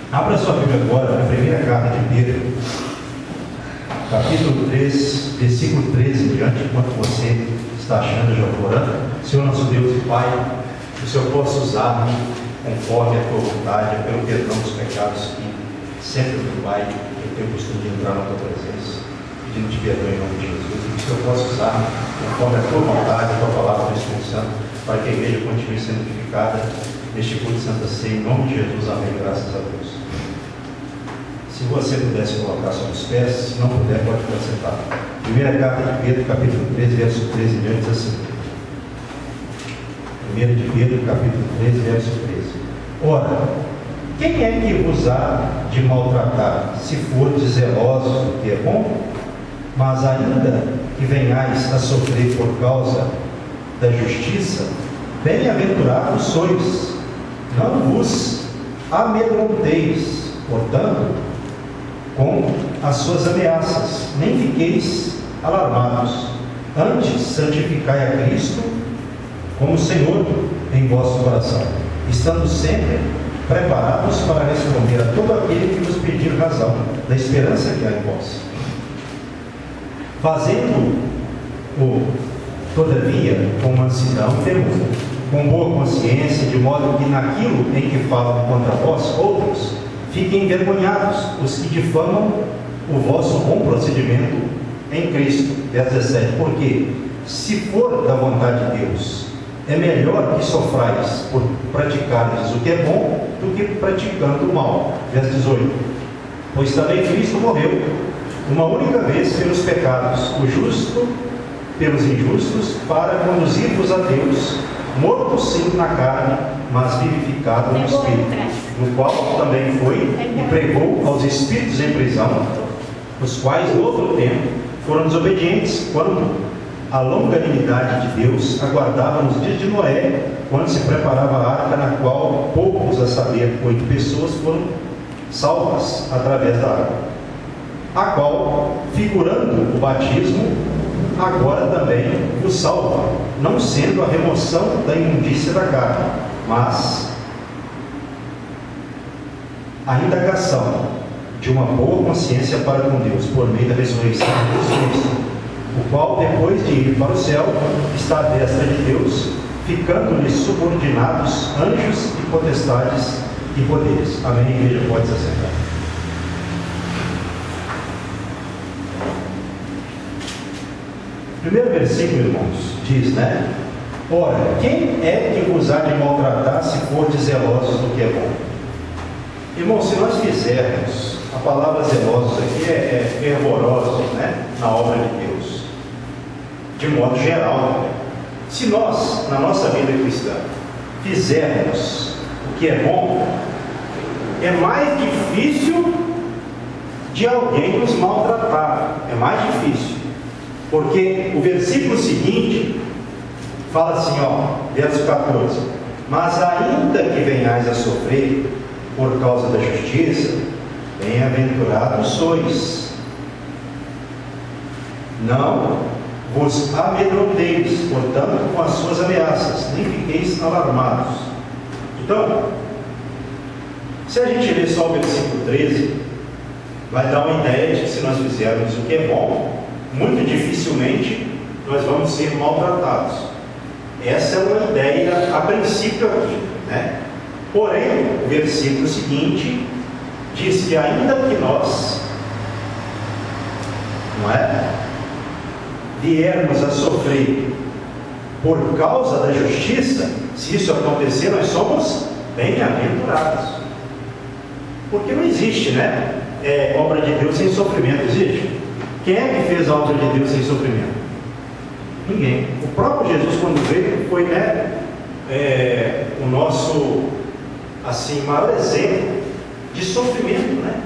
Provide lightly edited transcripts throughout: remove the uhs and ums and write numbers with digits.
Abra sua Bíblia agora na primeira carta de Pedro, capítulo 3, versículo 13 em diante, enquanto você está achando, já orando. Senhor nosso Deus e Pai, que o Senhor possa usar-me conforme a tua vontade, pelo perdão dos pecados que sempre, meu Pai, eu tenho o costume de entrar na tua presença, pedindo te perdão em nome de Jesus, e que o Senhor possa usar-me conforme a tua vontade, a tua palavra do Espírito Santo, para que a igreja continue sendo edificada neste culto de Santa Ceia, em nome de Jesus, amém, graças a Deus. Se você pudesse colocar sobre os pés, se não puder, pode ficar sentado. Primeira carta de Pedro, capítulo 13, verso 13 em diante, diz assim. 1 de Pedro, capítulo 13, verso 13. Ora, quem é que vos há de maltratar, se fordes zelosos do que é bom? Mas ainda que venhais a sofrer por causa da justiça, bem-aventurados sois, não vos amedronteis, portanto, com as suas ameaças, nem fiqueis alarmados. Antes, santificai a Cristo como Senhor em vosso coração, estando sempre preparados para responder a todo aquele que vos pedir razão da esperança que há em vós. Fazendo-o, todavia, com mansidão e temor, com boa consciência, de modo que naquilo em que falam contra vós, outros, fiquem envergonhados os que difamam o vosso bom procedimento em Cristo. Verso 17. Porque, se for da vontade de Deus, é melhor que sofrais por praticardes o que é bom do que praticando o mal. Verso 18. Pois também Cristo morreu uma única vez pelos pecados, o justo pelos injustos, para conduzir-vos a Deus, morto sim na carne, mas vivificado no Espírito, no qual também foi e pregou aos espíritos em prisão, os quais no outro tempo foram desobedientes, quando a longanimidade de Deus aguardava nos dias de Noé, quando se preparava a arca, na qual poucos, a saber, 8 pessoas, foram salvas através da água, a qual, figurando o batismo, agora também o salva, não sendo a remoção da imundícia da carne, mas a indagação de uma boa consciência para com Deus, por meio da ressurreição de Jesus, o qual, depois de ir para o céu, está à destra de Deus, ficando-lhe subordinados anjos e potestades e poderes. Amém? A igreja pode se assentar. Primeiro versículo, irmãos, diz, né? Ora, quem é que vos há de maltratar, se fordes zelosos do que é bom? Irmãos, se nós fizermos, a palavra zelosos aqui é fervorosos, né? Na obra de Deus, de modo geral, né? Se nós, na nossa vida cristã, fizermos o que é bom, é mais difícil de alguém nos maltratar, é mais difícil. Porque o versículo seguinte fala assim, verso 14: mas ainda que venhais a sofrer por causa da justiça, bem-aventurados sois. Não vos amedronteis, portanto, com as suas ameaças, nem fiqueis alarmados. Então, se a gente ler só o versículo 13, vai dar uma ideia de que se nós fizermos o que é bom, muito dificilmente nós vamos ser maltratados. Essa é uma ideia a princípio aqui, né? Porém, o versículo seguinte diz que ainda que nós, viermos a sofrer por causa da justiça, se isso acontecer, nós somos bem-aventurados. Porque não existe, né? Obra de Deus sem sofrimento, existe? Quem é que fez a obra de Deus sem sofrimento? Ninguém. O próprio Jesus, quando veio, foi, o nosso, assim, maior exemplo de sofrimento, né?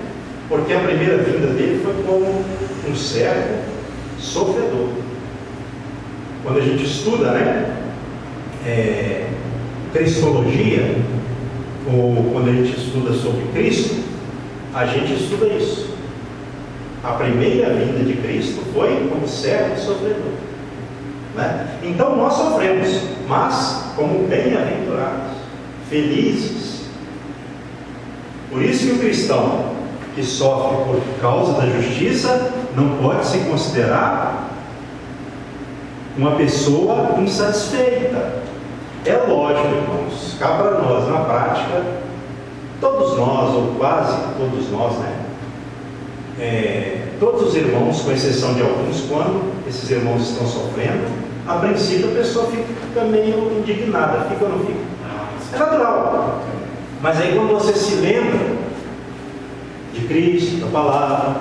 Porque a primeira vinda dele foi como um servo sofredor. Quando a gente estuda, cristologia, ou quando a gente estuda sobre Cristo, a gente estuda isso. A primeira vinda de Cristo foi como servo sofredor, né? Então nós sofremos, mas como bem-aventurados, felizes, Por isso que o cristão que sofre por causa da justiça não pode se considerar uma pessoa insatisfeita. É lógico, irmãos, cá para nós, na prática, todos nós, ou quase todos nós, todos os irmãos, com exceção de alguns, quando esses irmãos estão sofrendo, a princípio a pessoa fica meio indignada, fica ou não fica? É natural. Mas aí quando você se lembra de Cristo, da palavra,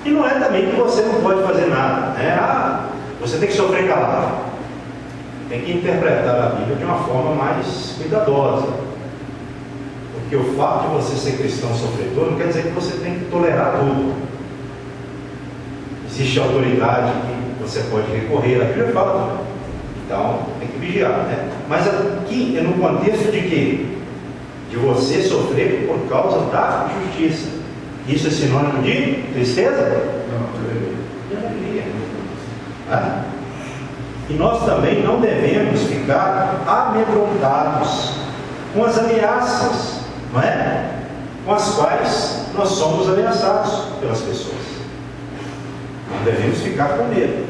e não é também que você não pode fazer nada, né? Você tem que sofrer calado. Tem que interpretar a Bíblia de uma forma mais cuidadosa. Porque o fato de você ser cristão sofredor não quer dizer que você tem que tolerar tudo. Existe autoridade que você pode recorrer, a Bíblia fala também. Então, tem que vigiar, né? Mas aqui é no contexto de quê? De você sofrer por causa da justiça. Isso é sinônimo de tristeza? Não, alegria. E nós também não devemos ficar amedrontados com as ameaças, não é? Com as quais nós somos ameaçados pelas pessoas. Não devemos ficar com medo.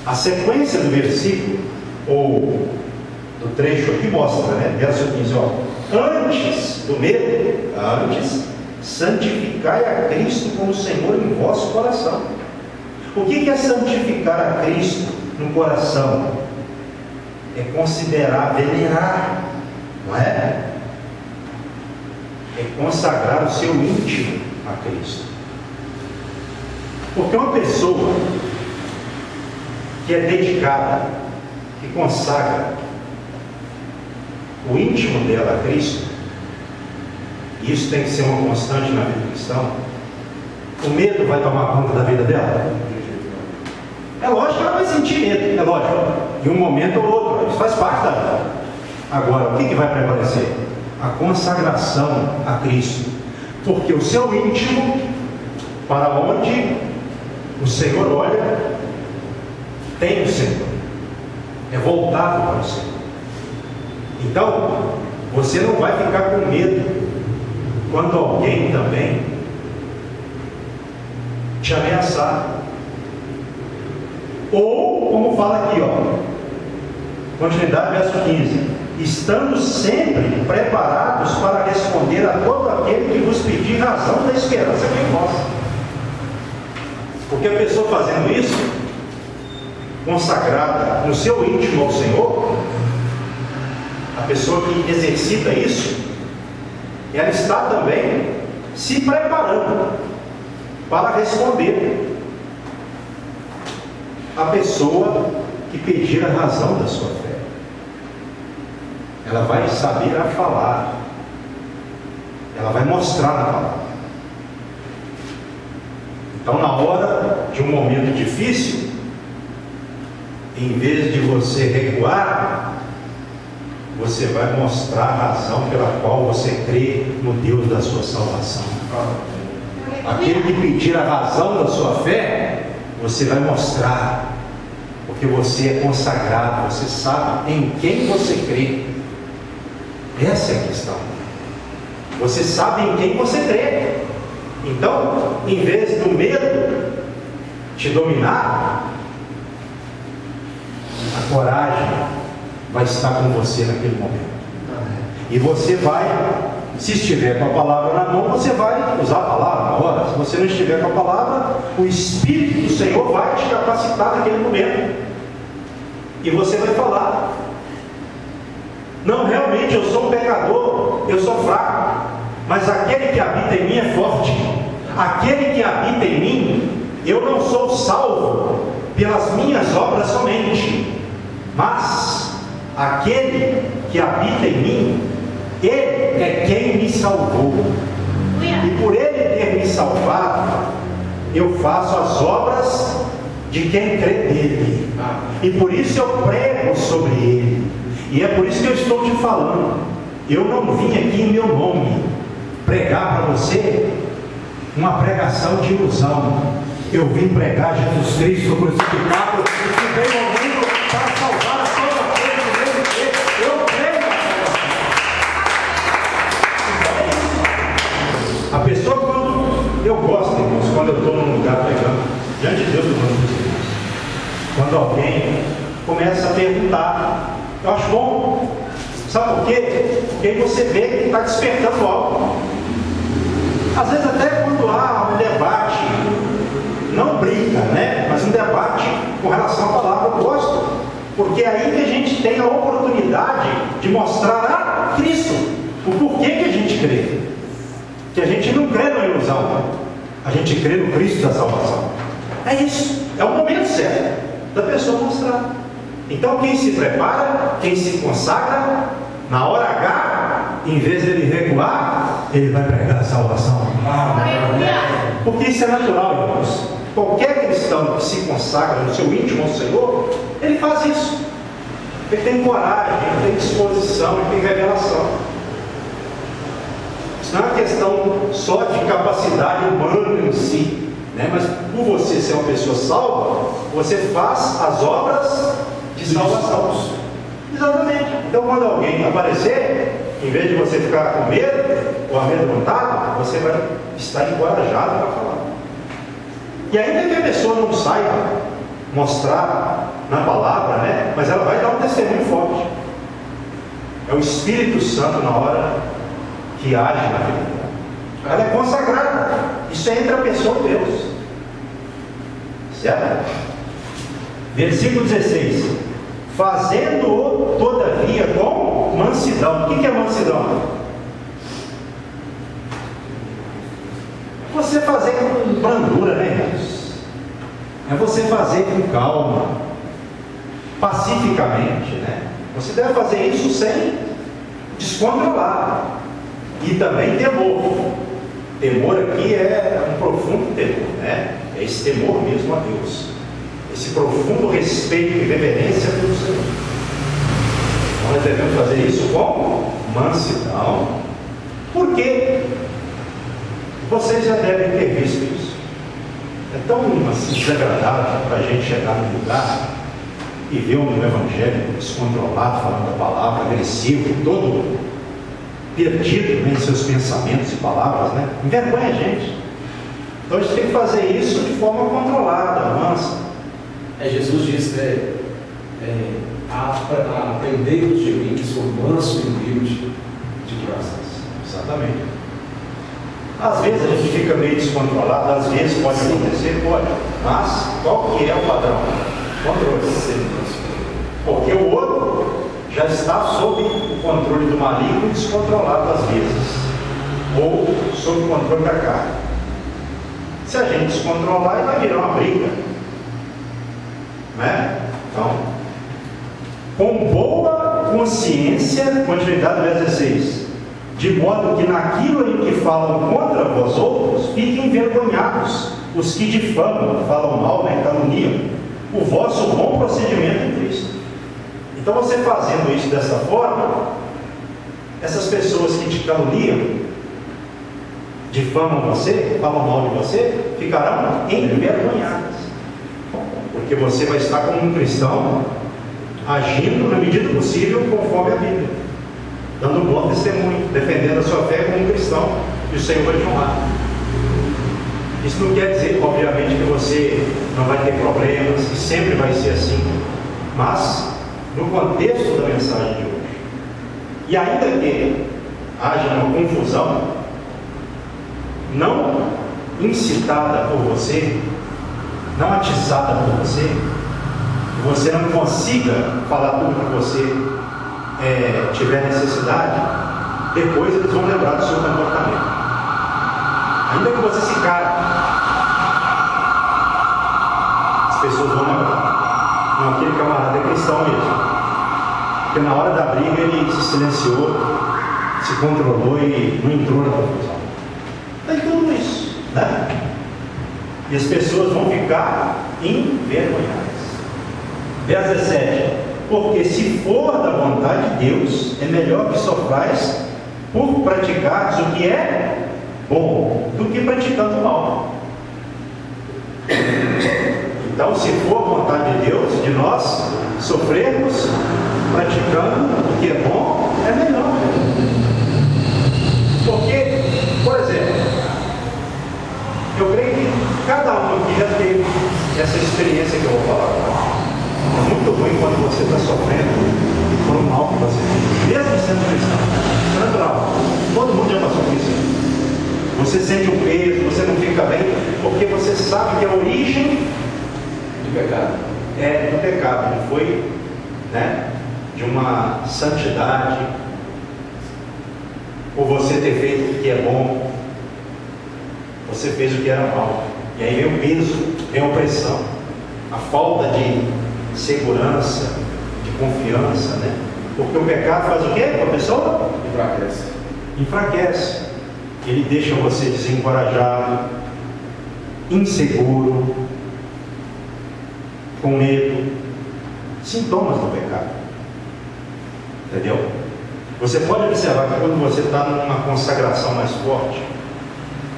A sequência do versículo, ou do trecho aqui mostra, né? Verso 15, antes do medo, santificai a Cristo como Senhor em vosso coração. O que é santificar a Cristo no coração? É considerar, venerar, não é? É consagrar o seu íntimo a Cristo. Porque uma pessoa que é dedicada, que consagra o íntimo dela a Cristo, e isso tem que ser uma constante na vida cristã, o medo vai tomar conta da vida dela? É lógico que ela vai sentir medo, é lógico, de um momento ou outro, isso faz parte da vida. Agora, o que vai prevalecer? A consagração a Cristo, porque o seu íntimo, para onde o Senhor olha, tem o Senhor, é voltado para o Senhor. Então, você não vai ficar com medo quando alguém também te ameaçar. Ou, como fala aqui, continuidade, verso 15: estando sempre preparados para responder a todo aquele que vos pedir razão da esperança que é vossa. Porque a pessoa fazendo isso, consagrada no seu íntimo ao Senhor, a pessoa que exercita isso, ela está também se preparando para responder a pessoa que pedir a razão da sua fé. Ela vai saber a falar, ela vai mostrar na palavra. Então, na hora de um momento difícil, em vez de você recuar, você vai mostrar a razão pela qual você crê no Deus da sua salvação. Aquele que pedir a razão da sua fé, você vai mostrar, porque você é consagrado, você sabe em quem você crê. Essa é a questão. Você sabe em quem você crê. Então, em vez do medo te dominar, a coragem vai estar com você naquele momento. E você vai, se estiver com a palavra na mão, você vai usar a palavra na hora. Se você não estiver com a palavra, o Espírito do Senhor vai te capacitar naquele momento. E você vai falar: não, realmente eu sou um pecador, eu sou fraco, mas aquele que habita em mim é forte. Aquele que habita em mim, eu não sou salvo pelas minhas obras somente, mas aquele que habita em mim, ele é quem me salvou. E por ele ter me salvado, eu faço as obras de quem crê nele. E por isso eu prego sobre ele. E é por isso que eu estou te falando. Eu não vim aqui em meu nome pregar para você uma pregação de ilusão. Eu vim pregar Jesus Cristo crucificado, que veio ao mundo para salvar a toda coisa do mundo. Eu creio na salvação. quando alguém começa a perguntar. Eu acho bom. Sabe por quê? Porque aí você vê que está despertando algo. Às vezes até quando há um debate, não briga, né? Mas um debate com relação à palavra, eu gosto. Porque é aí que a gente tem a oportunidade de mostrar a Cristo o porquê que a gente crê. Que a gente não crê na ilusão, a gente crê no Cristo da salvação. É isso, é o momento certo da pessoa mostrar. Então quem se prepara, quem se consagra, na hora H, em vez de ele recuar, ele vai pregar a salvação. Porque isso é natural, irmãos. Qualquer cristão que se consagra no seu íntimo ao Senhor, ele faz isso. Ele tem coragem, ele tem disposição, ele tem revelação. Isso não é uma questão só de capacidade humana em si, né? Mas por você ser uma pessoa salva, você faz as obras de salvação. Exatamente. Então quando alguém aparecer, em vez de você ficar com medo ou amedrontado, você vai estar encorajado para falar. E ainda que a pessoa não saiba mostrar na palavra, né? Mas ela vai dar um testemunho forte. É o Espírito Santo na hora que age na vida. Ela é consagrada. Isso é entre a pessoa e Deus. Certo? Versículo 16. Fazendo-o todavia com mansidão. O que é mansidão? Você fazer com brandura, né, irmãos? É você fazer com calma, pacificamente, né? Você deve fazer isso sem descontrolar. E também temor. Temor aqui é um profundo temor, né? É esse temor mesmo a Deus. Esse profundo respeito e reverência pelo Senhor. Nós devemos fazer isso com mansidão. Por quê? Vocês já devem ter visto isso. É tão assim, desagradável para a gente chegar num lugar e ver um evangelho descontrolado, falando da palavra, agressivo, todo perdido em seus pensamentos e palavras, né? Envergonha a gente. Então a gente tem que fazer isso de forma controlada, mansa. Jesus diz, né? Aprendei de mim que sou manso e humilde de coração. Exatamente. Às vezes a gente fica meio descontrolado, às vezes pode acontecer, pode. Mas qual que é o padrão? Controle. Porque o outro já está sob o controle do maligno e descontrolado às vezes. Ou sob o controle da carne. Se a gente descontrolar, vai virar uma briga. Né? Então, com boa consciência, continuidade do verso 16. De modo que naquilo em que falam contra vós outros, fiquem envergonhados os que difamam, falam mal, né, caluniam o vosso bom procedimento em Cristo. Então você fazendo isso dessa forma, essas pessoas que te caluniam, difamam você, falam mal de você, ficarão envergonhadas. Porque você vai estar como um cristão, agindo na medida do possível conforme a Bíblia, dando um bom testemunho, defendendo a sua fé como um cristão, e o Senhor vai te honrar. Isso não quer dizer, obviamente, que você não vai ter problemas, que sempre vai ser assim, mas no contexto da mensagem de hoje, e ainda que haja uma confusão, não incitada por você, não atiçada por você, que você não consiga falar tudo que você tiver necessidade, depois eles vão lembrar do seu comportamento. Ainda que você se cale, as pessoas vão lembrar. Não, aquele camarada é cristão mesmo. Porque na hora da briga ele se silenciou, se controlou e não entrou na confusão. Tem tudo isso, né? E as pessoas vão ficar envergonhadas. Verso 17. Porque se for da vontade de Deus, é melhor que sofrais por praticares o que é bom, do que praticando mal. Então, se for a vontade de Deus, de nós sofrermos praticando o que é bom, é melhor. Porque, por exemplo, eu creio que cada um aqui já teve essa experiência que eu vou falar agora. muito ruim quando você está sofrendo por um mal que você fez, mesmo sendo cristão. É natural. Todo mundo já passou por isso. Você sente um peso, você não fica bem, porque você sabe que a origem De pecado. é do pecado, não foi, né, de uma santidade, por você ter feito o que é bom, você fez o que era mal. E aí vem o peso, vem a opressão, a falta de segurança, de confiança, né? Porque o pecado faz o quê com a pessoa? Enfraquece. Enfraquece. Ele deixa você desencorajado, inseguro, com medo. Sintomas do pecado. Entendeu? Você pode observar que quando você está numa consagração mais forte,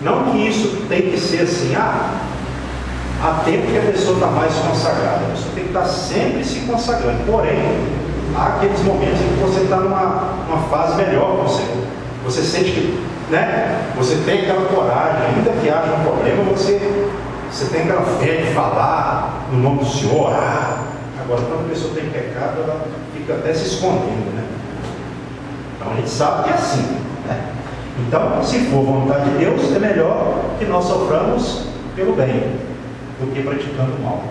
não que isso tem que ser assim, há tempo que a pessoa está mais consagrada, a pessoa tem que estar sempre se consagrando. Porém, há aqueles momentos em que você está numa fase melhor com o Senhor. Você sente que, né, você tem aquela coragem, ainda que haja um problema, você tem aquela fé de falar no nome do Senhor, orar. Agora, quando a pessoa tem pecado, ela fica até se escondendo, né? Então a gente sabe que é assim, né? Então, se for vontade de Deus, é melhor que nós soframos pelo bem do que praticando o mal.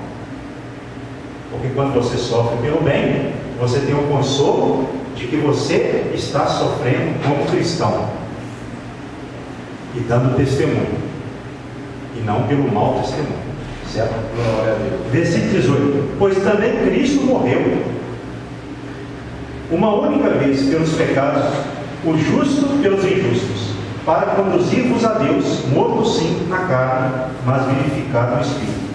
Porque quando você sofre pelo bem, você tem o consolo de que você está sofrendo como cristão e dando testemunho, e não pelo mau testemunho. Certo? Glória a Deus. Versículo 18. Pois também Cristo morreu uma única vez pelos pecados, o justo pelos injustos, para conduzir-vos a Deus, morto sim na carne, mas vivificado no Espírito,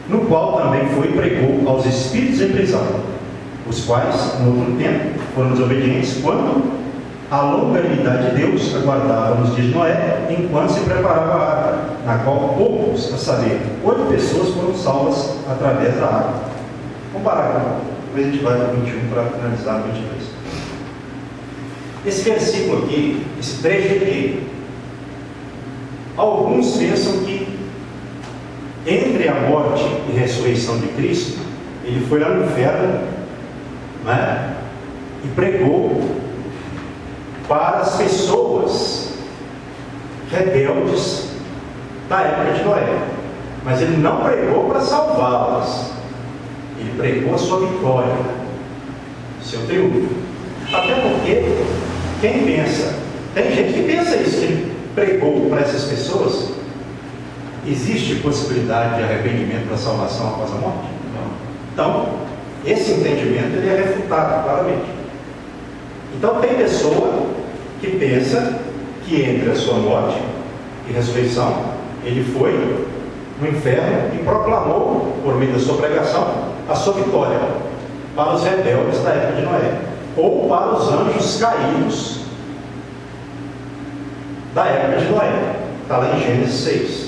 no qual também foi e pregou aos espíritos em prisão, os quais, no outro tempo, foram desobedientes, quando a longanimidade de Deus aguardava nos dias de Noé, enquanto se preparava a arca, na qual poucos, a saber, 8 pessoas foram salvas através da água. Vamos parar aqui, depois a gente vai para 21 para finalizar 22. Esse versículo aqui, esse trecho aqui, alguns pensam que entre a morte e ressurreição de Cristo, ele foi lá no inferno, né, e pregou para as pessoas rebeldes da época de Noé. Mas ele não pregou para salvá-las, ele pregou a sua vitória, o seu triunfo. Até porque quem pensa, tem gente que pensa isso, que ele pregou para essas pessoas. Existe possibilidade de arrependimento para salvação após a morte? Não. Então, esse entendimento ele é refutado claramente. Então tem pessoa que pensa que entre a sua morte e ressurreição, ele foi no inferno e proclamou, por meio da sua pregação, a sua vitória para os rebeldes da época de Noé, ou para os anjos caídos da época de Noé. Está lá em Gênesis 6.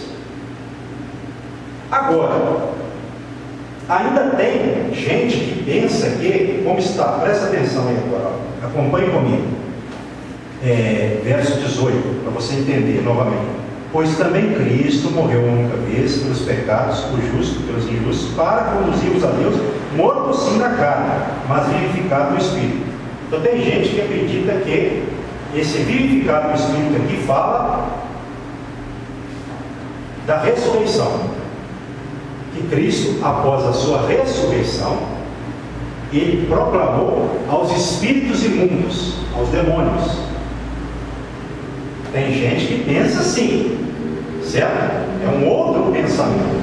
Agora, ainda tem gente que pensa que, como está, presta atenção aí agora, acompanhe comigo, verso 18, para você entender novamente. Pois também Cristo morreu uma única vez pelos pecados, o justo pelos injustos, para conduzir-os a Deus, morto sim na carne, mas vivificado no Espírito. Então tem gente que acredita que esse vivificado no Espírito aqui fala da ressurreição. Que Cristo, após a sua ressurreição, ele proclamou aos espíritos imundos, aos demônios. Tem gente que pensa assim, certo? É um outro pensamento.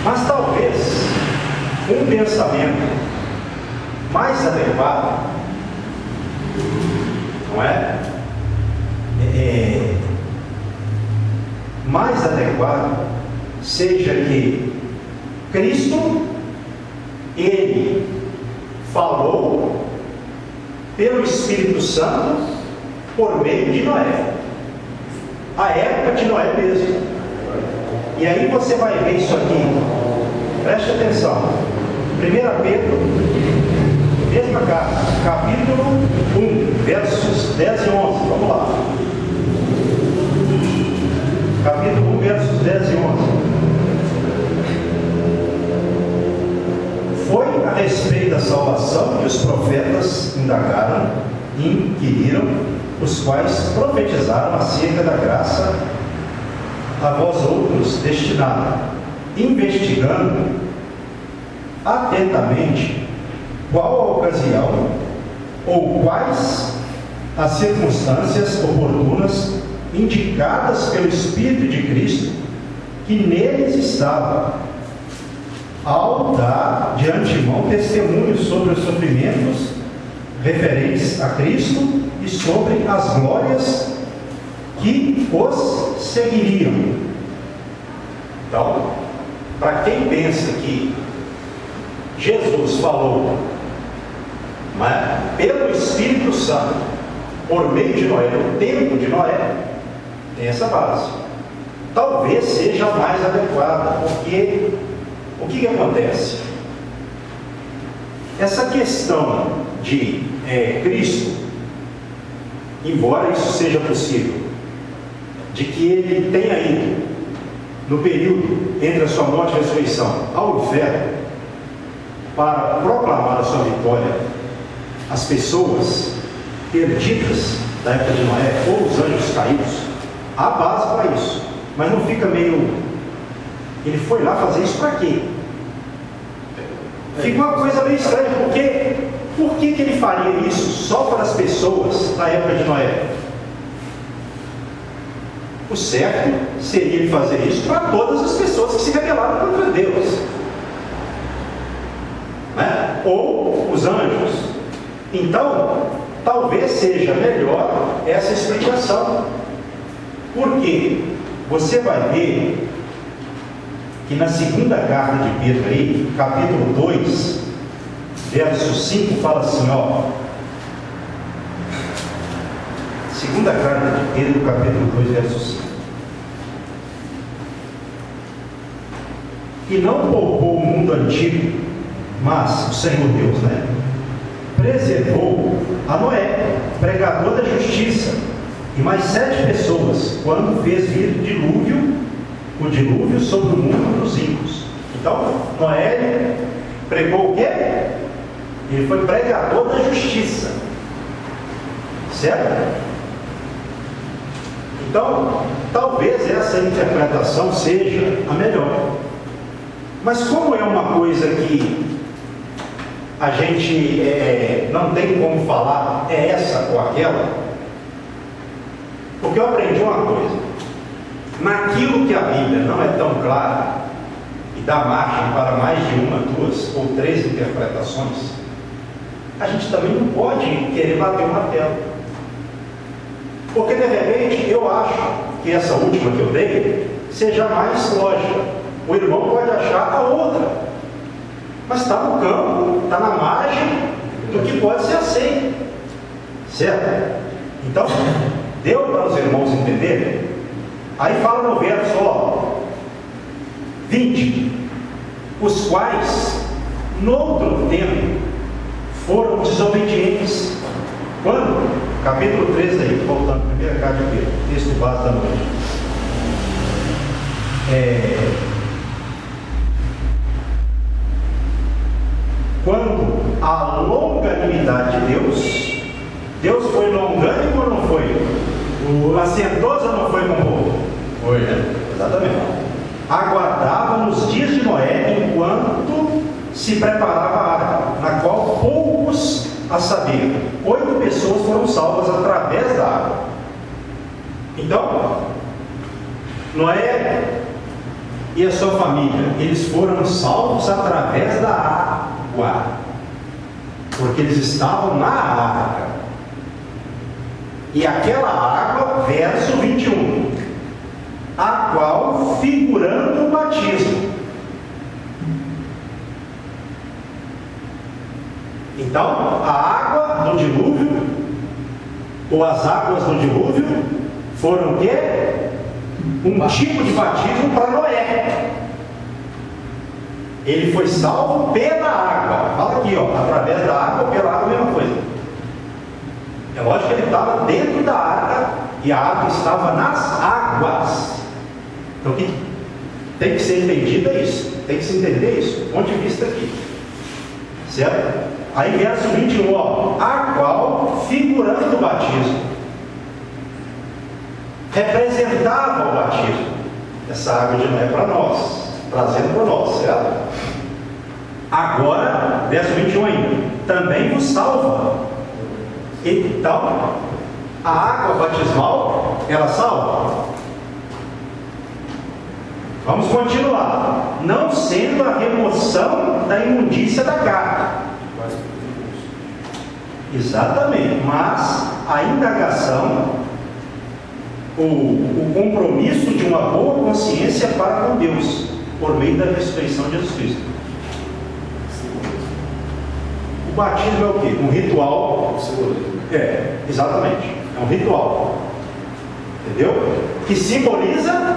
Mas talvez um pensamento mais adequado, não é? Mais adequado seja que Cristo, ele falou pelo Espírito Santo por meio de Noé, a época de Noé mesmo. E aí você vai ver isso aqui, preste atenção, 1 Pedro, mesma carta, capítulo 1, versos 10 e 11, vamos lá. Capítulo 1, versos 10 e 11. respeito da salvação que os profetas indagaram e inquiriram, os quais profetizaram acerca da graça a vós outros destinada, investigando atentamente qual a ocasião ou quais as circunstâncias oportunas indicadas pelo Espírito de Cristo que neles estava, ao dar de antemão testemunho sobre os sofrimentos referentes a Cristo e sobre as glórias que os seguiriam. Então, para quem pensa que Jesus falou, pelo Espírito Santo, por meio de Noé, no tempo de Noé, tem essa base. Talvez seja a mais adequada, porque o que acontece? Essa questão de Cristo, embora isso seja possível, de que ele tenha ido no período entre a sua morte e a ressurreição ao inferno para proclamar a sua vitória às pessoas perdidas da época de Noé ou os anjos caídos, há base para isso, mas não fica meio... Ele foi lá fazer isso para quê? Fica uma coisa meio estranha, porque por que ele faria isso só para as pessoas da época de Noé? O certo seria ele fazer isso para todas as pessoas que se rebelaram contra Deus, né? Ou os anjos. Então, talvez seja melhor essa explicação, porque você vai ver que na segunda carta de Pedro aí, capítulo 2, verso 5, fala assim, ó. Segunda carta de Pedro, capítulo 2, verso 5. E não poupou o mundo antigo, mas o Senhor Deus, né? Preservou a Noé, pregador da justiça, e mais 7 pessoas, quando fez vir o dilúvio sobre o mundo dos ímpios. Então, Noé pregou o quê? Ele foi pregador da justiça. Certo? Então, talvez essa interpretação seja a melhor. Mas como é uma coisa que a gente não tem como falar, é essa ou aquela, porque eu aprendi uma coisa: naquilo que a Bíblia não é tão clara e dá margem para mais de uma, 2 ou 3 interpretações, a gente também não pode querer bater uma tela, porque de repente eu acho que essa última que eu dei seja mais lógica, o irmão pode achar a outra, mas está no campo, está na margem do que pode ser aceito, certo? Então, deu para os irmãos entenderem? Aí fala no verso 20, os quais, no outro tempo, foram desobedientes. Quando? Capítulo 13 aí, voltando, primeira carta de Pedro, texto base da noite. Quando a longanimidade de Deus foi longânimo ou não foi? Assentoso ou não foi com o povo? Foi, né? Exatamente. Aguardava nos dias de Noé, enquanto se preparava a arca, na qual poucos, a saber, 8 pessoas foram salvas através da água. Então, Noé e a sua família, eles foram salvos através da água, porque eles estavam na arca. E aquela água, verso 21, a qual figurando o batismo. Então, a água do dilúvio, ou as águas do dilúvio, foram o quê? Um tipo de batismo para Noé. Ele foi salvo pela água. Fala aqui, ó, através da água ou pela água, a mesma coisa. É lógico que ele estava dentro da arca e a água estava nas águas. Então, o que tem que ser entendido é isso. Tem que se entender isso, do ponto de vista aqui. Certo? Aí verso 21, ó, a qual, figurando o batismo, representava o batismo. Essa água de Noé para nós, trazendo para nós, certo? Agora, verso 21 ainda, também vos salva. Então, a água batismal, ela salva. Vamos continuar. Não sendo a remoção da imundícia da carne. Exatamente. Mas a indagação, o compromisso de uma boa consciência para com Deus, por meio da ressurreição de Jesus Cristo. O batismo é o quê? Um ritual. Exatamente. É um ritual. Entendeu? Que simboliza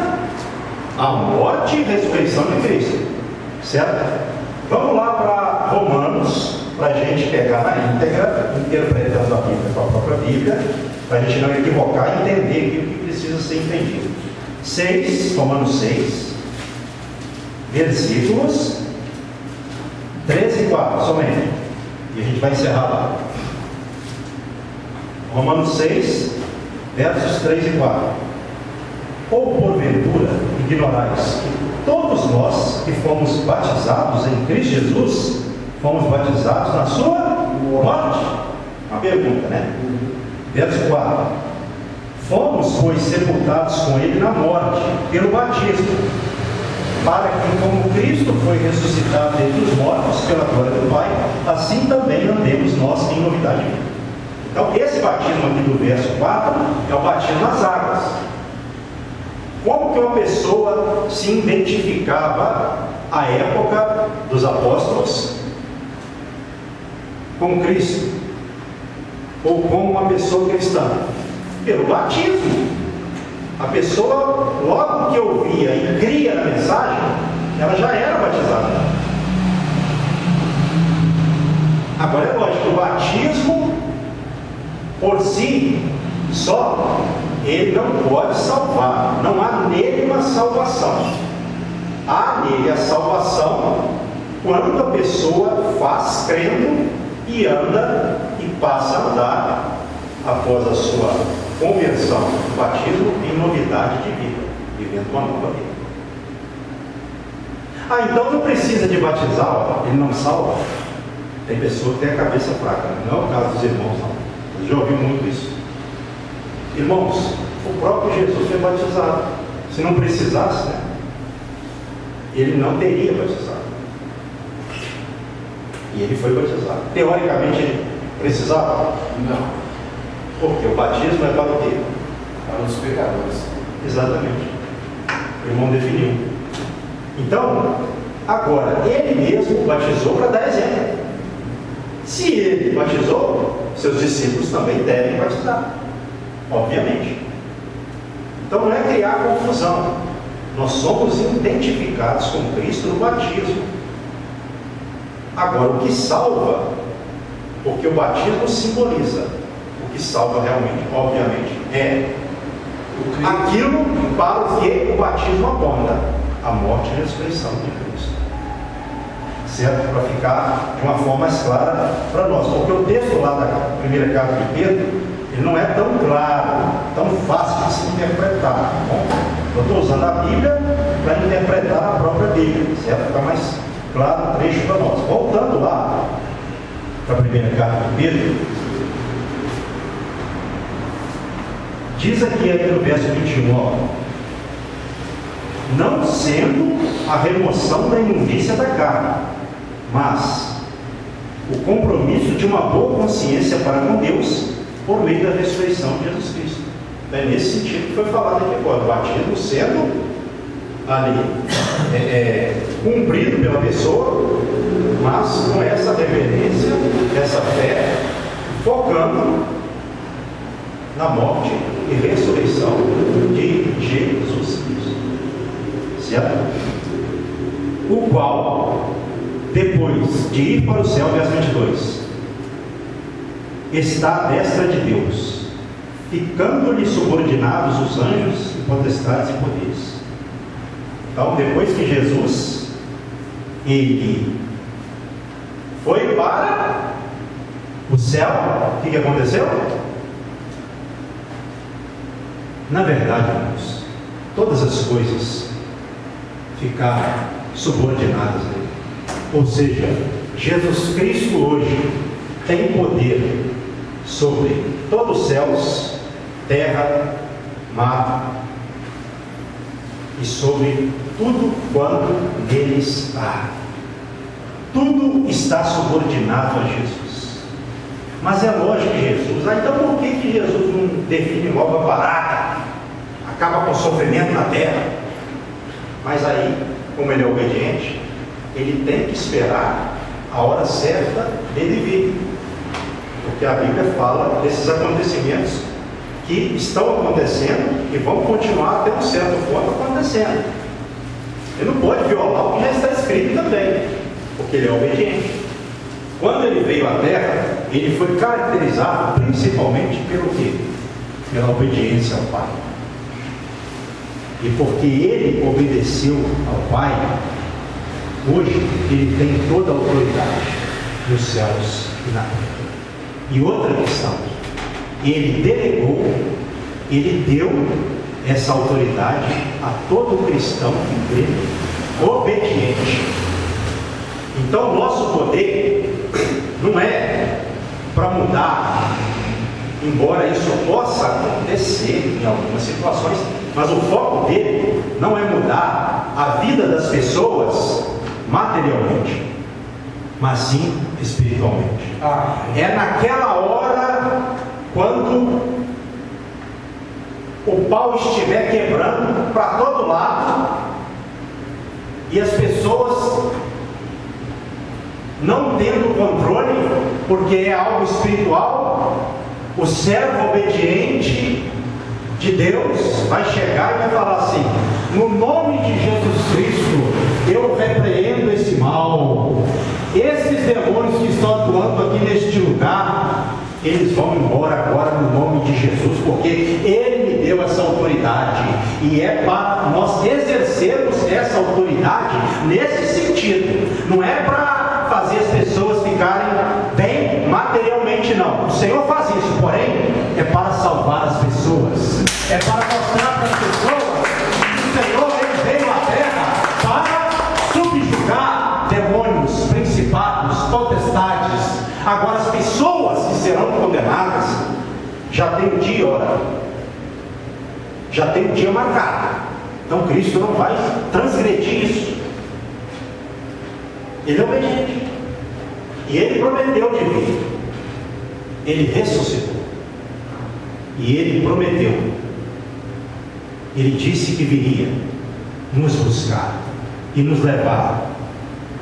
a morte e ressurreição de Cristo. Certo? Vamos lá para Romanos, para a gente pegar na íntegra, interpretando a Bíblia com a própria Bíblia, para a gente não equivocar e entender o que precisa ser entendido. 6, Romanos 6, versículos 13 e 4, somente. E a gente vai encerrar lá. Romanos 6, versos 3 e 4. Ou porventura ignorais que todos nós que fomos batizados em Cristo Jesus, fomos batizados na sua morte? Uma pergunta, né? Verso 4. Fomos, pois, sepultados com Ele na morte, pelo batismo, para que, como Cristo foi ressuscitado dentre os mortos pela glória do Pai, assim também andemos nós em novidade de vida. Então, esse batismo aqui do verso 4 é o batismo nas águas. Como que uma pessoa se identificava à época dos apóstolos com Cristo? Ou como uma pessoa cristã? Pelo batismo. A pessoa, logo que ouvia e cria na mensagem, ela já era batizada. Agora é lógico, o batismo por si só, ele não pode salvar. Não há nele uma salvação. Há nele a salvação quando a pessoa faz crendo e anda e passa a andar após a sua conversão, o batismo, em novidade de vida, vivendo uma nova vida. Então não precisa de batizar, ele não salva. Tem pessoa que tem a cabeça fraca, não é o caso dos irmãos, não. Eu já ouvi muito isso. Irmãos, o próprio Jesus foi batizado. Se não precisasse, né, ele não teria batizado. E ele foi batizado. Teoricamente ele precisava? Não. Porque o batismo é para o quê? Para os pecadores. Exatamente. O irmão definiu. Então, agora, ele mesmo batizou para dar exemplo. Se ele batizou, seus discípulos também devem batizar. Obviamente. Então não é criar confusão. Nós somos identificados com Cristo no batismo. Agora, o que salva, porque o batismo simboliza, o que salva realmente, obviamente, é aquilo para o que o batismo aponta: a morte e a ressurreição de Cristo. Certo? Para ficar de uma forma mais clara para nós. Porque o texto lá da primeira carta de Pedro, ele não é tão claro, tão fácil de se interpretar. Tá bom? Eu estou usando a Bíblia para interpretar a própria Bíblia, certo? Ficar mais claro o trecho para nós. Voltando lá para a primeira carta de Pedro, diz aqui no verso 21, ó, não sendo a remoção da imundícia da carne, mas o compromisso de uma boa consciência para com Deus por meio da ressurreição de Jesus Cristo. Então, é nesse sentido que foi falado aqui agora, o batismo sendo ali cumprido pela pessoa, mas com essa reverência, essa fé, focando na morte e ressurreição de Jesus Cristo. Certo? O qual, depois de ir para o céu, verso 22, está à destra de Deus, ficando-lhe subordinados os anjos, potestades e poderes. Então, depois que Jesus ele foi para o céu. O que aconteceu? Na verdade, irmãos, todas as coisas ficaram subordinadas a Ele. Ou seja, Jesus Cristo hoje tem poder sobre todos os céus, terra, mar e sobre tudo quanto neles há. Tudo está subordinado a Jesus. Mas é lógico que Jesus, então por que Jesus não define logo a parada? Acaba com o sofrimento na terra. Mas aí, como ele é obediente, ele tem que esperar a hora certa dele vir. Porque a Bíblia fala desses acontecimentos que estão acontecendo e vão continuar até um certo ponto acontecendo. Ele não pode violar o que já está escrito também, porque ele é obediente. Quando ele veio à terra, ele foi caracterizado principalmente pelo quê? Pela obediência ao Pai. E porque ele obedeceu ao Pai, hoje ele tem toda a autoridade nos céus e na terra. E outra questão, ele delegou, ele deu essa autoridade a todo cristão que crê obediente. Então o nosso poder não é para mudar, embora isso possa acontecer em algumas situações, mas o foco dele não é mudar a vida das pessoas materialmente, mas sim espiritualmente. É naquela hora, quando o pau estiver quebrando para todo lado e as pessoas não tendo controle, porque é algo espiritual, o servo obediente de Deus vai chegar e vai falar assim: no nome de Jesus Cristo, eu repreendo esse mal. Esses demônios que estão atuando aqui neste lugar, eles vão embora agora no nome de Jesus, porque Ele me deu essa autoridade, e é para nós exercermos essa autoridade nesse sentido. Não é para fazer as pessoas ficarem bem materialmente, não. O Senhor faz isso, porém é para salvar as pessoas, é para mostrar para as pessoas que o Senhor ele veio à terra para subjugar demônios, principados, potestades. Agora as pessoas que serão condenadas já tem o dia, já tem o dia marcado. Então Cristo não vai transgredir isso. Ele é obediente, e Ele prometeu de vir. Ele ressuscitou, e Ele prometeu, Ele disse que viria nos buscar e nos levar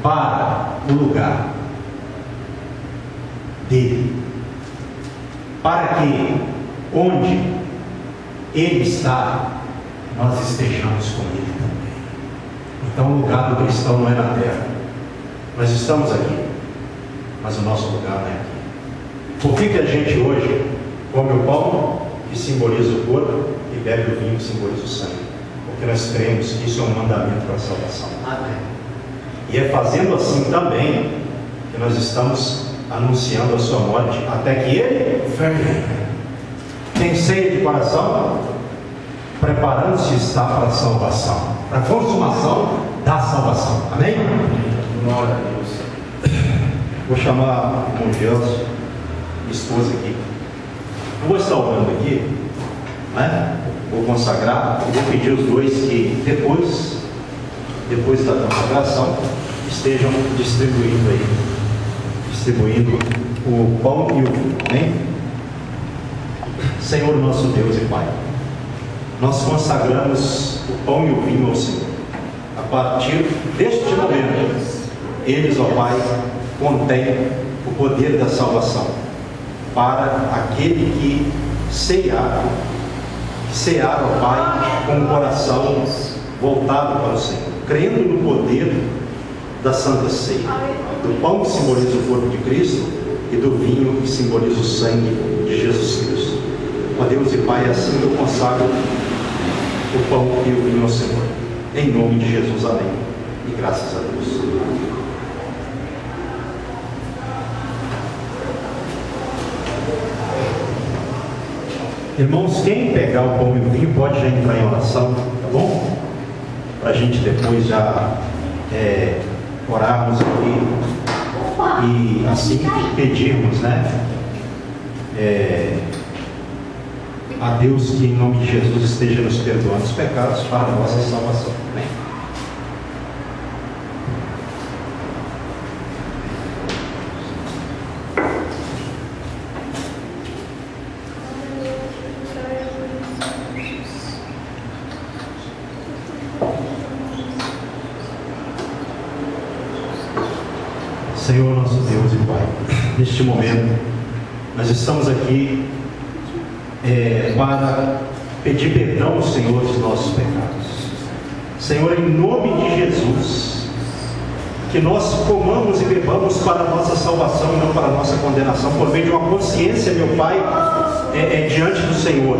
para o lugar dele, para que onde Ele está, nós estejamos com Ele também. Então o lugar do cristão não é na terra. Nós estamos aqui, mas o nosso lugar não é aqui. Por que a gente hoje come o pão, que simboliza o corpo, e bebe o vinho, que simboliza o sangue? Porque nós cremos que isso é um mandamento para a salvação. Amém. E é fazendo assim também que nós estamos anunciando a sua morte até que Ele venha. Tem ceia de coração, preparando-se está para a salvação, para a consumação da salvação. Amém? Glória a Deus. Vou chamar o irmão Gelson, minha esposa aqui. Eu vou estar orando aqui, né? Vou consagrar. Eu vou pedir os dois que depois da consagração, estejam distribuindo o pão e o vinho. Amém? Senhor nosso Deus e Pai, nós consagramos o pão e o vinho ao Senhor. A partir deste momento, eles, ó Pai, contêm o poder da salvação para aquele que cear, ó Pai, com o coração voltado para o Senhor, crendo no poder da Santa Ceia, do pão que simboliza o corpo de Cristo e do vinho que simboliza o sangue de Jesus Cristo. Ó Deus e Pai, assim eu consagro o pão e o vinho ao Senhor, em nome de Jesus, amém, e graças a Deus. Irmãos, quem pegar o pão e o vinho pode já entrar em oração, tá bom? Para a gente depois já orarmos aqui e assim pedirmos, né? A Deus que em nome de Jesus esteja nos perdoando os pecados para a nossa salvação. Amém? Senhor nosso Deus e Pai, neste momento nós estamos aqui para pedir perdão ao Senhor dos nossos pecados. Senhor, em nome de Jesus, que nós comamos e bebamos para a nossa salvação e não para a nossa condenação, por meio de uma consciência, meu Pai, diante do Senhor,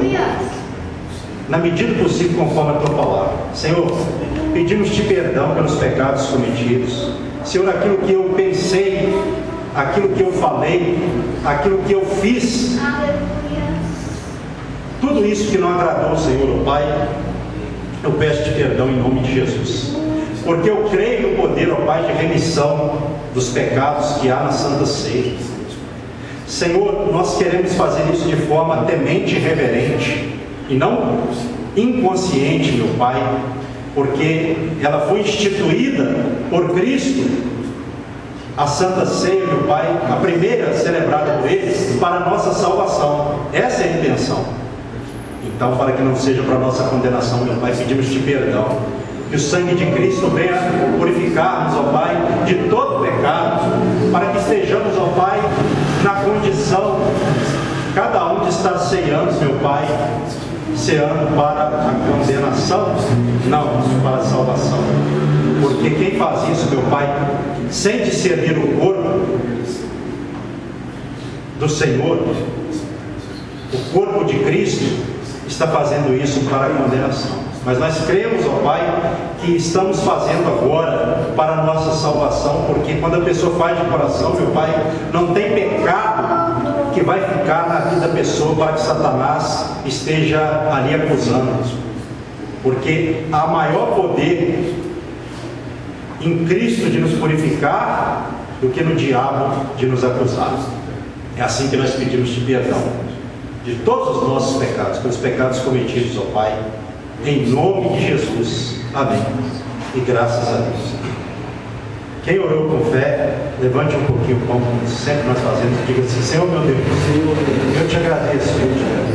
na medida do possível, conforme a Tua palavra. Senhor, pedimos-te perdão pelos pecados cometidos. Senhor, aquilo que eu pensei, aquilo que eu falei, aquilo que eu fiz, tudo isso que não agradou ao Senhor, ó Pai, eu peço-te perdão em nome de Jesus, porque eu creio no poder, ó Pai, de remissão dos pecados que há na Santa Ceia. Senhor, nós queremos fazer isso de forma temente e reverente, e não inconsciente, meu Pai, porque ela foi instituída por Cristo, a Santa Ceia, meu Pai, a primeira celebrada por eles, para a nossa salvação. Essa é a intenção. Então, para que não seja para a nossa condenação, meu Pai, pedimos-te perdão, que o sangue de Cristo venha purificar-nos, ó Pai, de todo pecado, para que estejamos, ó Pai, na condição, cada um de estar ceando, meu Pai, ceando para a condenação, não para a salvação. Porque quem faz isso, meu Pai, sem discernir o corpo do Senhor, o corpo de Cristo, está fazendo isso para a condenação. Mas nós cremos, ó Pai, que estamos fazendo agora para a nossa salvação, porque quando a pessoa faz de coração, meu Pai, não tem pecado que vai ficar na vida da pessoa para que Satanás esteja ali acusando, porque há maior poder em Cristo de nos purificar do que no diabo de nos acusar. É assim que nós pedimos de perdão de todos os nossos pecados, pelos pecados cometidos, ó Pai, em nome de Jesus. Amém. E graças a Deus. Quem orou com fé, levante um pouquinho o pão, como sempre nós fazemos, e diga assim: Senhor meu Deus, eu te agradeço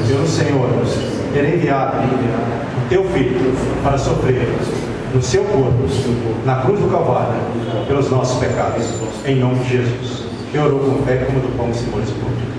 pelo Senhor ter enviado o teu Filho para sofrer no seu corpo, na cruz do Calvário, pelos nossos pecados, em nome de Jesus. Quem orou com fé, como do pão simboliza o corpo de Cristo.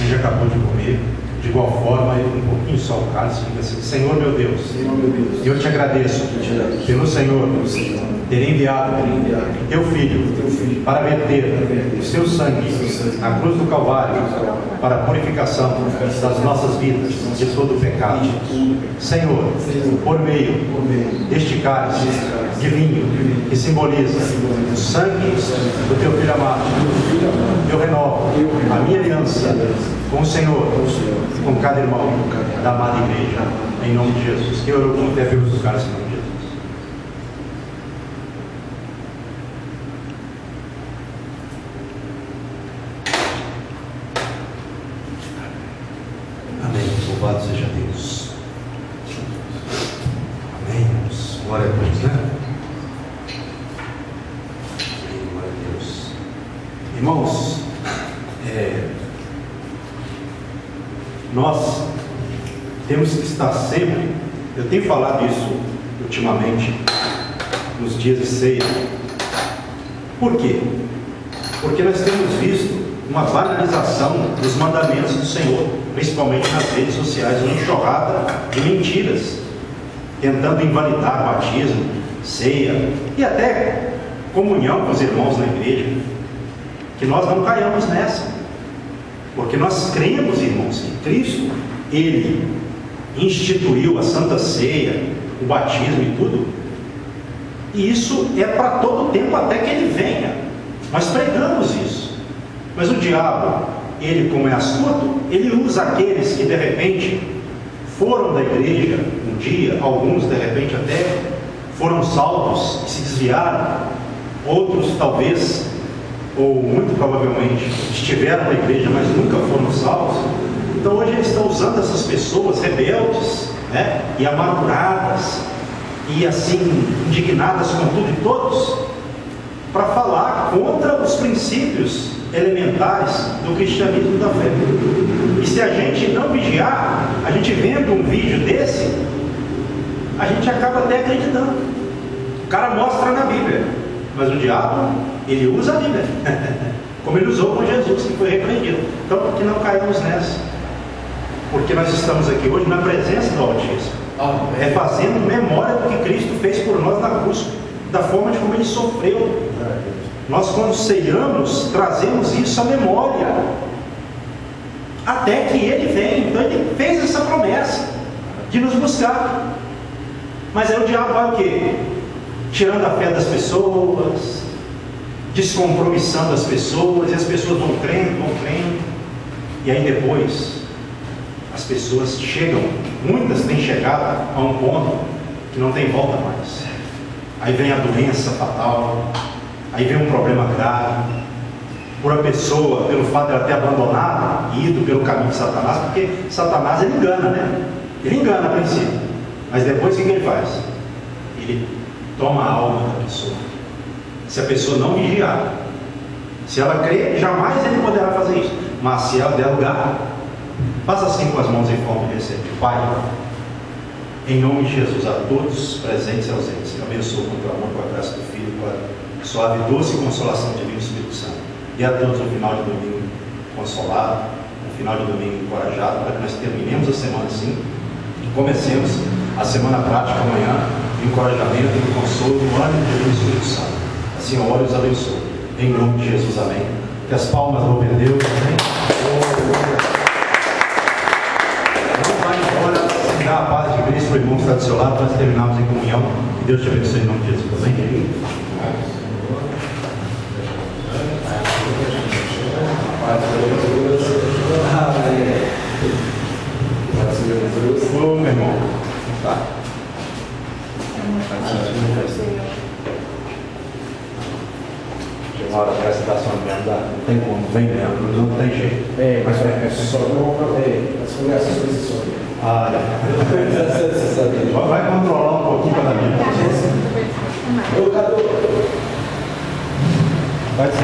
Já acabou de comer, de igual forma, um pouquinho só o cálice, fica assim: Senhor meu Deus, eu te agradeço pelo Senhor ter enviado teu Filho para verter o seu sangue na cruz do Calvário para a purificação das nossas vidas de todo o pecado. Senhor, por meio deste cálice de vinho que simboliza o sangue do teu Filho amado, eu renovo a minha aliança com o Senhor, com cada irmão da amada igreja, em nome de Jesus. Que orou com fé pelos cálice em nome de Jesus. Amém. Louvado seja Deus. Amém. Glória a Deus, né? Amém. Glória a Deus. Irmãos, nós temos que estar sempre, eu tenho falado isso ultimamente, nos dias de ceia. Por quê? Porque nós temos visto uma banalização dos mandamentos do Senhor, principalmente nas redes sociais, uma enxurrada de mentiras, tentando invalidar batismo, ceia e até comunhão com os irmãos na igreja. Que nós não caiamos nessa, porque nós cremos, irmãos, que Cristo, Ele instituiu a Santa Ceia, o batismo e tudo, e isso é para todo o tempo até que Ele venha. Nós pregamos isso, mas o diabo, ele como é astuto, ele usa aqueles que de repente foram da igreja um dia, alguns de repente até foram salvos e se desviaram, outros talvez, ou muito provavelmente, estiveram na igreja, mas nunca foram salvos. Então hoje eles estão usando essas pessoas rebeldes, né, e amarguradas, e assim, indignadas com tudo e todos, para falar contra os princípios elementares do cristianismo e da fé. E se a gente não vigiar, a gente vendo um vídeo desse, a gente acaba até acreditando. O cara mostra na Bíblia, mas o diabo, ele usa a Bíblia, como ele usou com Jesus, que foi repreendido. Então, por que não caímos nessa? Porque nós estamos aqui hoje na presença do Altíssimo, fazendo memória do que Cristo fez por nós na cruz, da forma de como Ele sofreu. Nós, quando ceiamos, trazemos isso à memória, até que Ele vem. Então Ele fez essa promessa de nos buscar. Mas aí o diabo vai o quê? Tirando a fé das pessoas, descompromissando as pessoas, e as pessoas vão crendo, e aí depois as pessoas chegam, muitas têm chegado a um ponto que não tem volta mais. Aí vem a doença fatal, aí vem um problema grave, por a pessoa, pelo fato de ela ter abandonado e ido pelo caminho de Satanás, porque Satanás ele engana, né? Ele engana a princípio, mas depois o que ele faz? Ele toma a alma da pessoa. Se a pessoa não vigiar, se ela crer, jamais ele poderá fazer isso. Mas se ela der lugar, faça assim com as mãos em forma de receber. Pai, em nome de Jesus, a todos presentes e ausentes, abençoa com o teu amor, com a graça do Filho, com a suave e doce consolação divina do Espírito Santo. E a todos um final de domingo consolado, um final de domingo encorajado, para que nós terminemos a semana assim e comecemos a semana prática amanhã, de encorajamento e de consolo, no ânimo do Espírito Santo. Assim eu oro e os abençoo. Em nome de Jesus, amém. Que as palmas louvem a Deus, amém. Não vai embora sem dar a paz de Cristo para o irmão que está do seu lado, para nós terminarmos em comunhão. Que Deus te abençoe em nome de Jesus, amém. Ô, meu irmão. Tá. Chega uma hora que essa situação mesmo, não tem como, vem mesmo, não tem jeito. Mas é só não as conversas só. Vai controlar um pouquinho para mim. Vai ser.